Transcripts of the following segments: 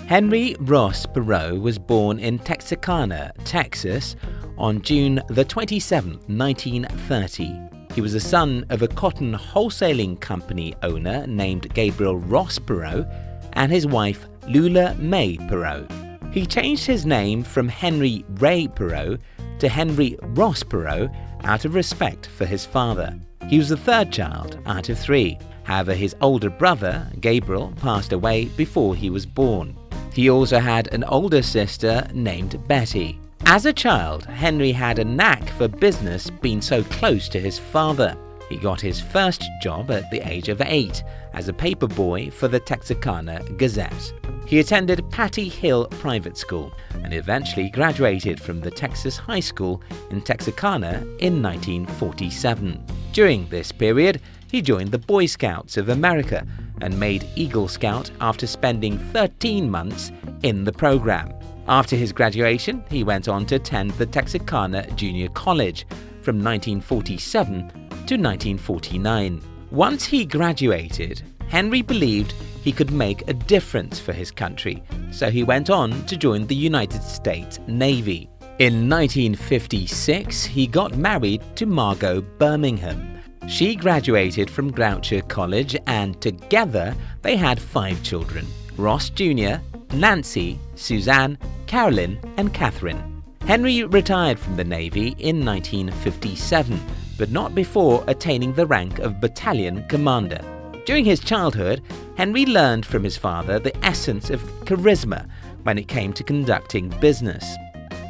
Henry Ross Perot was born in Texarkana, Texas, on June 27, 1930. He was the son of a cotton wholesaling company owner named Gabriel Ross Perot and his wife Lula May Perot. He changed his name from Henry Ray Perot to Henry Ross Perot out of respect for his father. He was the third child out of three. However, his older brother, Gabriel, passed away before he was born. He also had an older sister named Bette. As a child, Henry had a knack for business, being so close to his father. He got his first job at the age of 8 as a paperboy for the Texarkana Gazette. He attended Patty Hill Private School and eventually graduated from the Texas High School in Texarkana in 1947. During this period, he joined the Boy Scouts of America and made Eagle Scout after spending 13 months in the program. After his graduation, he went on to attend the Texarkana Junior College from 1947 to 1949. Once he graduated, Henry believed he could make a difference for his country, so he went on to join the United States Navy. In 1956, he got married to Margot Birmingham. She graduated from Gloucester College and together they had 5 children: Ross Jr., Nancy, Suzanne, Carolyn, and Catherine. Henry retired from the Navy in 1957, but not before attaining the rank of battalion commander. During his childhood, Henry learned from his father the essence of charisma when it came to conducting business.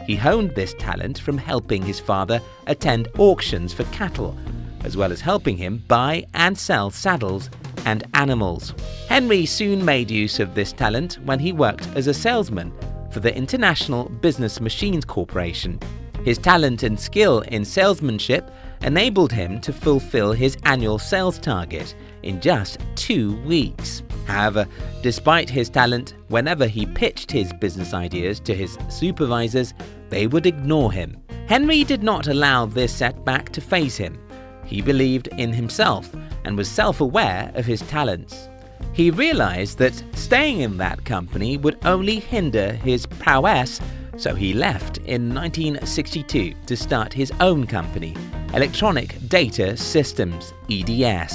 He honed this talent from helping his father attend auctions for cattle, as well as helping him buy and sell saddles and animals. Henry soon made use of this talent when he worked as a salesman for the International Business Machines Corporation. His talent and skill in salesmanship enabled him to fulfill his annual sales target in just 2 weeks. However, despite his talent, whenever he pitched his business ideas to his supervisors, they would ignore him. Henry did not allow this setback to faze him. He believed in himself and was self-aware of his talents. He realized that staying in that company would only hinder his prowess, so he left in 1962 to start his own company, Electronic Data Systems, EDS.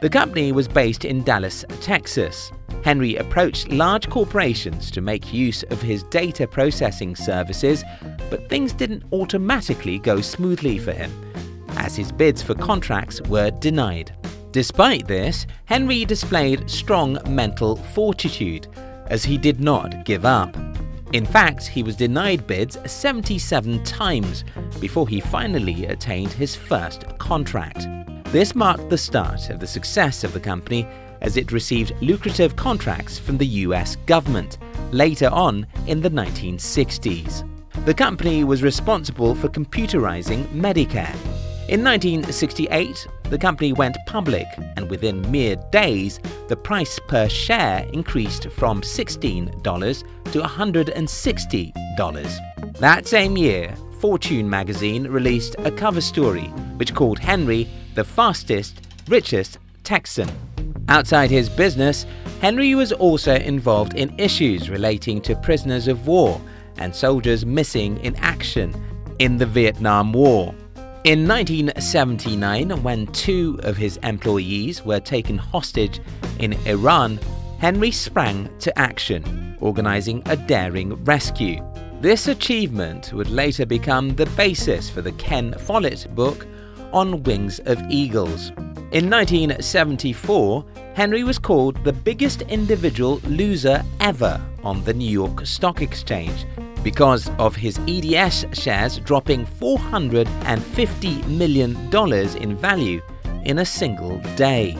The company was based in Dallas, Texas. Henry approached large corporations to make use of his data processing services, but things didn't automatically go smoothly for him, as his bids for contracts were denied. Despite this, Henry displayed strong mental fortitude, as he did not give up. In fact, he was denied bids 77 times before he finally attained his first contract. This marked the start of the success of the company, as it received lucrative contracts from the US government later on in the 1960s. The company was responsible for computerizing Medicare. In 1968, the company went public, and within mere days, the price per share increased from $16 to $160. That same year, Fortune magazine released a cover story which called Henry the fastest, richest Texan. Outside his business, Henry was also involved in issues relating to prisoners of war and soldiers missing in action in the Vietnam War. In 1979, when 2 of his employees were taken hostage in Iran, Henry sprang to action, organizing a daring rescue. This achievement would later become the basis for the Ken Follett book On Wings of Eagles. In 1974, Henry was called the biggest individual loser ever on the New York Stock Exchange because of his EDS shares dropping $450 million in value in a single day.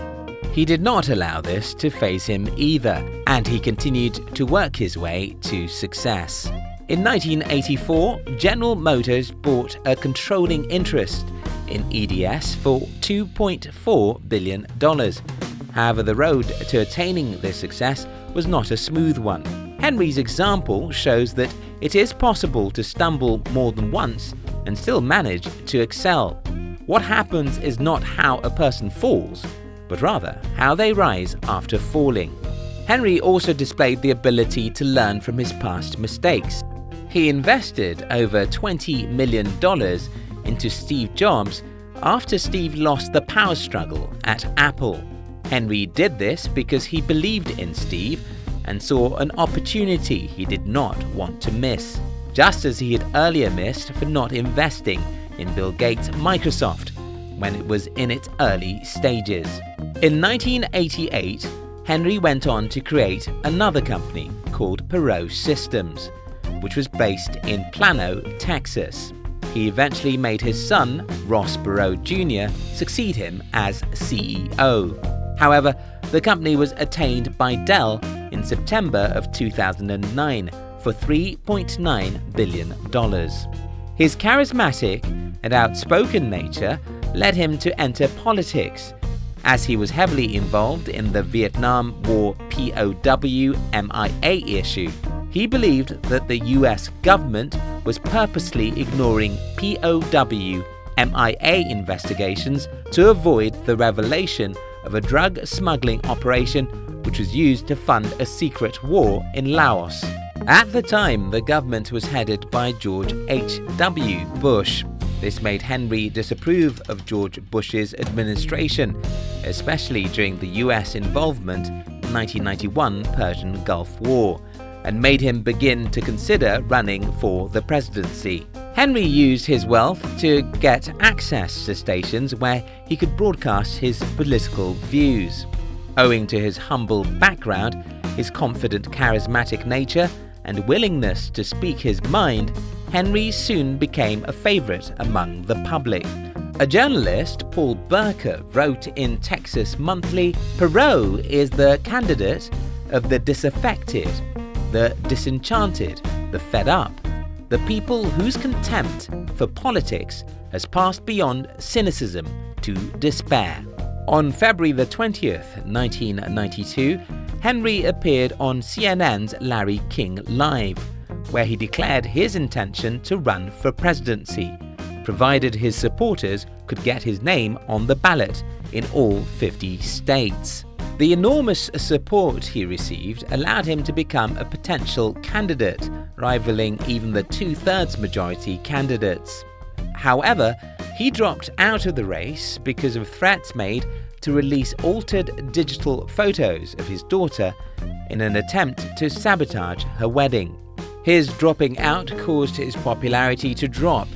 He did not allow this to faze him either, and he continued to work his way to success. In 1984, General Motors bought a controlling interest in EDS for $2.4 billion. However, the road to attaining this success was not a smooth one. Henry's example shows that it is possible to stumble more than once and still manage to excel. What happens is not how a person falls, but rather how they rise after falling. Henry also displayed the ability to learn from his past mistakes. He invested over $20 million into Steve Jobs after Steve lost the power struggle at Apple. Henry did this because he believed in Steve and saw an opportunity he did not want to miss, just as he had earlier missed for not investing in Bill Gates' Microsoft when it was in its early stages. In 1988, Henry went on to create another company called Perot Systems, which was based in Plano, Texas. He eventually made his son, Ross Perot Jr., succeed him as CEO. However, the company was attained by Dell in September of 2009 for $3.9 billion. His charismatic and outspoken nature led him to enter politics, as he was heavily involved in the Vietnam War POW/MIA issue. He believed that the US government was purposely ignoring POW/MIA investigations to avoid the revelation of a drug smuggling operation which was used to fund a secret war in Laos. At the time, the government was headed by George H.W. Bush. This made Henry disapprove of George Bush's administration, especially during the US involvement in the 1991 Persian Gulf War, and made him begin to consider running for the presidency. Henry used his wealth to get access to stations where he could broadcast his political views. Owing to his humble background, his confident, charismatic nature, and willingness to speak his mind, Henry soon became a favorite among the public. A journalist, Paul Burker, wrote in Texas Monthly, "Perot is the candidate of the disaffected, the disenchanted, the fed up, the people whose contempt for politics has passed beyond cynicism to despair." On February the 20th, 1992, Henry appeared on CNN's Larry King Live, where he declared his intention to run for presidency, provided his supporters could get his name on the ballot in all 50 states. The enormous support he received allowed him to become a potential candidate, rivaling even the two-thirds majority candidates. However, he dropped out of the race because of threats made to release altered digital photos of his daughter in an attempt to sabotage her wedding. His dropping out caused his popularity to drop,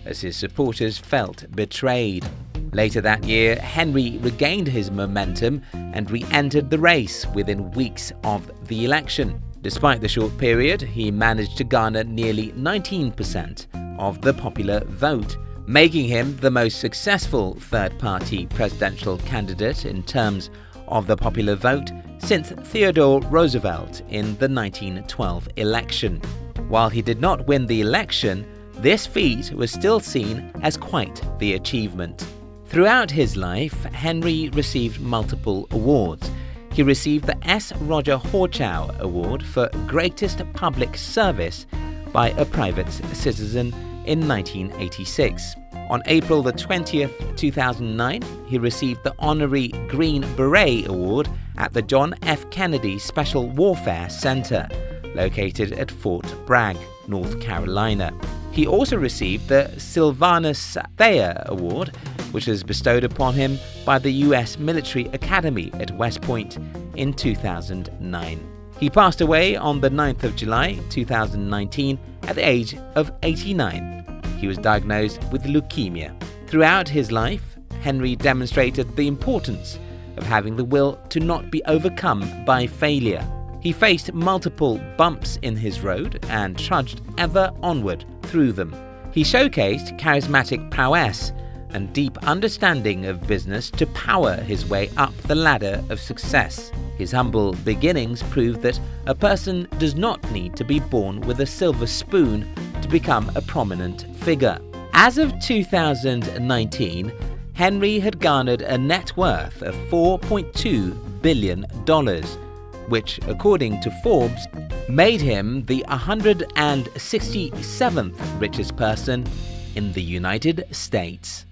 as his supporters felt betrayed. Later that year, Henry regained his momentum and re-entered the race within weeks of the election. Despite the short period, he managed to garner nearly 19% of the popular vote, making him the most successful third-party presidential candidate in terms of the popular vote since Theodore Roosevelt in the 1912 election. While he did not win the election, this feat was still seen as quite the achievement. Throughout his life, Henry received multiple awards. He received the S. Roger Horchow Award for Greatest Public Service by a Private Citizen in 1986. On April the 20th, 2009, he received the Honorary Green Beret Award at the John F. Kennedy Special Warfare Center, located at Fort Bragg, North Carolina. He also received the Sylvanus Thayer Award, which was bestowed upon him by the U.S. Military Academy at West Point in 2009. He passed away on the 9th of July, 2019, at the age of 89. He was diagnosed with leukemia. Throughout his life, Henry demonstrated the importance of having the will to not be overcome by failure. He faced multiple bumps in his road and trudged ever onward through them. He showcased charismatic prowess and deep understanding of business to power his way up the ladder of success. His humble beginnings prove that a person does not need to be born with a silver spoon to become a prominent figure. As of 2019, Henry had garnered a net worth of $4.2 billion, which, according to Forbes, made him the 167th richest person in the United States.